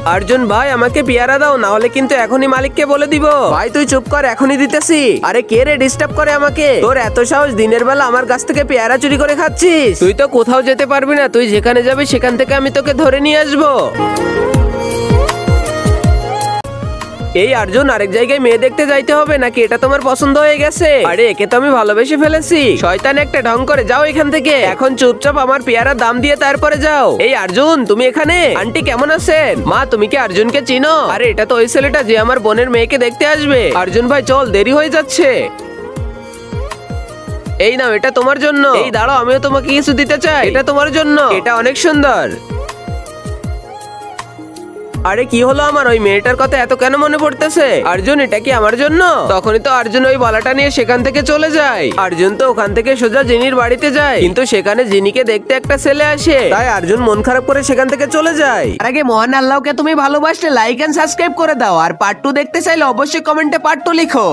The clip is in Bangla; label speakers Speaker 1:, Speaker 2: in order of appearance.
Speaker 1: अर्जुन भाई আমাকে পেয়ারা দাও, না হলে কিন্তু এখনই মালিককে বলে দিব। ভাই তুই চুপ কর, এখনই দিতেছি। আরে কে রে ডিস্টার্ব করে আমাকে? তোর এত সাহস, দিনের বেলা আমার কাছ থেকে পেয়ারা চুরি করে খাচ্ছিস? তুই তো কোথাও যেতে পারবি না, তুই যেখানে যাবি সেখান থেকে আমি তোকে ধরে নিয়ে আসবো। এই अर्जुन আরেক জায়গায় মেয়ে দেখতে যাইতে হবে নাকি? এটা তোমার পছন্দ হয়ে গেছে? আরে একে তো আমি ভালোবেসে ফেলেছি। শয়তান একটা, ঢং করে যাও এখান থেকে। এখন চুপচাপ আমার পেয়ারা দাম দিয়ে তারপরে যাও। এই अर्जुन তুমি এখানে? আন্টি কেমন আছেন? মা তুমি কি अर्जुनকে চিনো? আরে এটা তো ওই ছেলেটা যে আমার বোনের মেয়েকে দেখতে আসবে। अर्जुन ভাই চল, দেরি হয়ে যাচ্ছে। এই নাও, এটা তোমার জন্য। এই দাঁড়াও, আমিও তোমাকে কিছু দিতে চাই। এটা তোমার জন্য, এটা অনেক সুন্দর। আরে কি হলো আমার? ওই মেয়েটার কথা এত কেন মনে পড়তেছে? अर्जुन এটা কি আমার জন্য? তখনই তো अर्जुन ওই বালাটা নিয়ে সেখান থেকে চলে যায়। अर्जुन তো ওখান থেকে সোজা জিনির বাড়িতে যায়, কিন্তু সেখানে জিনিকে দেখতে একটা ছেলে আসে, তাই अर्जुन মন খারাপ করে সেখান থেকে চলে যায়। আর আগে মহান আল্লাহকে তুমি ভালোবাসলে লাইক এন্ড সাবস্ক্রাইব করে দাও, আর পার্ট 2 দেখতে চাইলে অবশ্যই কমেন্টে পার্ট 2 লিখো।